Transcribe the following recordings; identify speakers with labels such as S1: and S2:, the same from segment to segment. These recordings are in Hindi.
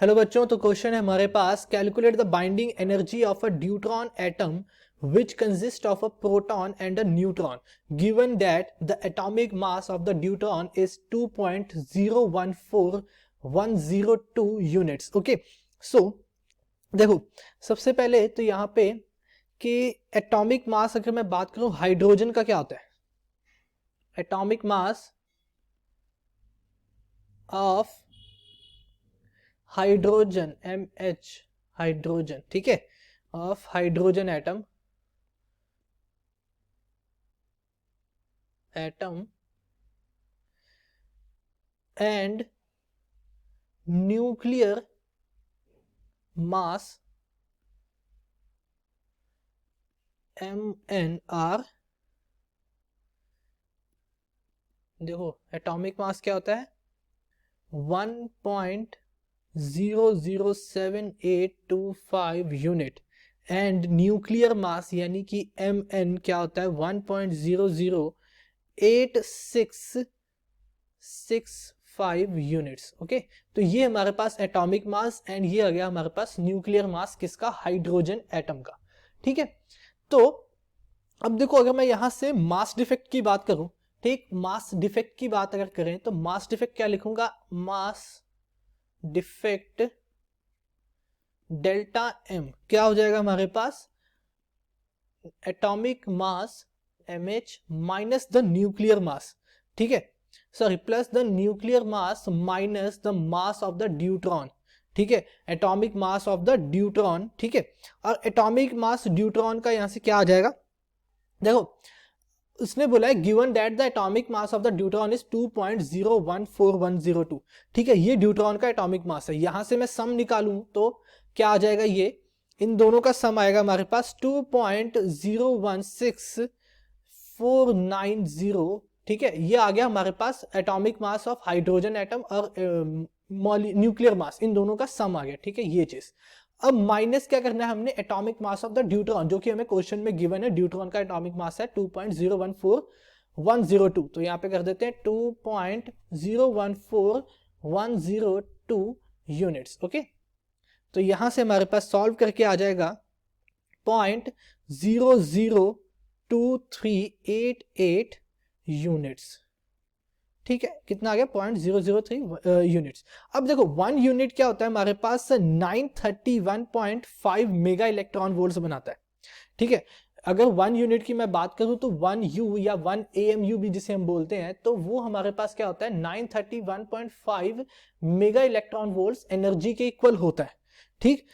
S1: हेलो बच्चों, तो क्वेश्चन है हमारे पास, calculate the binding energy of a deuteron atom which consists of a proton and a neutron given that the atomic mass of the deuteron is 2.014102 units. Okay, so देखो सबसे पहले तो यहाँ पे कि एटॉमिक मास अगर मैं बात करूं हाइड्रोजन का क्या होता है, atomic mass of hydrogen MH, hydrogen, ठीक है, of hydrogen atom and nuclear mass MnR. देखो एटॉमिक मास क्या होता है 1.007825 यूनिट एंड न्यूक्लियर मास यानी कि Mn क्या होता है 1.0086665 यूनिट्स. ओके, तो ये हमारे पास एटॉमिक मास एंड ये आ गया हमारे पास न्यूक्लियर मास किसका, हाइड्रोजन एटम का. ठीक है, तो अब देखो अगर मैं यहां से मास डिफेक्ट की बात करूं, ठीक, मास डिफेक्ट की बात अगर करें तो मास डिफेक्ट क्या लिखूंगा, मास डिफेक्ट डेल्टा एम क्या हो जाएगा हमारे पास, atomic mass MH minus the nuclear mass, ठीक है, sorry plus the nuclear mass minus the mass of the deuteron. ठीक है, atomic mass of the deuteron. ठीक है, और एटॉमिक मास ड्यूट्रॉन का यहां से क्या आ जाएगा, देखो उसने बोला है given that the atomic mass of the deuteron is 2.014102. ठीक है, ये ड्यूट्रॉन का एटॉमिक मास है. यहां से मैं सम निकालूं तो क्या आ जाएगा, ये इन दोनों का सम आएगा हमारे पास 2.016490. ठीक है, ये आ गया हमारे पास atomic mass of hydrogen atom और न्यूक्लियर मास, इन दोनों का सम आ गया. ठीक है, ये चीज. अब माइनस क्या करना है हमने, atomic mass of the deuteron, जो कि हमें क्वेश्चन में गिवन है. ड्यूट्रॉन का एटॉमिक मास है 2.014102, तो यहां पे कर देते हैं 2.014102 यूनिट्स. ओके, तो यहां से हमारे पास सॉल्व करके आ जाएगा 0.002388 यूनिट्स. ठीक है, कितना आ गया 0.003 यूनिट्स. अब देखो 1 यूनिट क्या होता है हमारे पास 931.5 मेगा इलेक्ट्रॉन वोल्ट्स बनाता है. ठीक है, अगर 1 यूनिट की मैं बात करूं तो 1 U या 1 AMU भी जिसे हम बोलते हैं, तो वो हमारे पास क्या होता है 931.5 मेगा इलेक्ट्रॉन वोल्ट्स एनर्जी के इक्वल होता है. ठीक,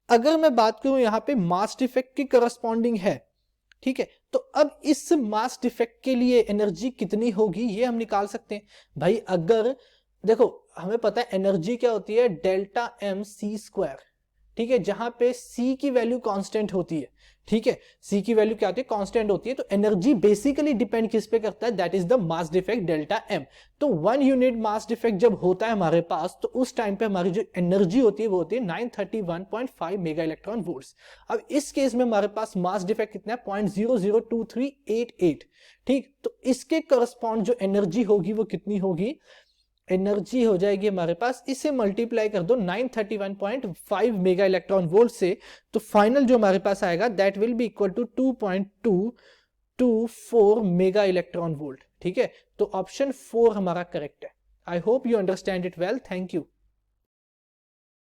S1: अगर मैं बात करूं यहां पे मास डिफेक्ट की करस्पॉन्डिंग है. ठीक है, तो अब इस मास डिफेक्ट के लिए एनर्जी कितनी होगी ये हम निकाल सकते हैं. भाई अगर देखो हमें पता है एनर्जी क्या होती है, डेल्टा एम सी स्क्वायर. ठीक है, जहां पे C की वैल्यू कांस्टेंट होती है. ठीक है, C की वैल्यू क्या होती है, कांस्टेंट होती है. तो एनर्जी बेसिकली डिपेंड किस पे करता है, that is the mass defect delta M. तो 1 यूनिट मास डिफेक्ट जब होता है हमारे पास, तो उस टाइम पे हमारी जो एनर्जी होती है वो होती है 931.5 मेगा इलेक्ट्रॉन वोल्ट्स. अब इस केस में हमारे पास मास डिफेक्ट कितना है 0.002388. ठीक, तो इसके करस्पॉन्ड जो एनर्जी होगी वो कितनी होगी, एनर्जी हो जाएगी हमारे पास, इसे मल्टीप्लाई कर दो 931.5 मेगा इलेक्ट्रॉन वोल्ट से, तो फाइनल जो हमारे पास आएगा that will be equal to 2.224 mega electron volt. ठीक है, तो ऑप्शन 4 हमारा करेक्ट है. I hope you understand it well. Thank you.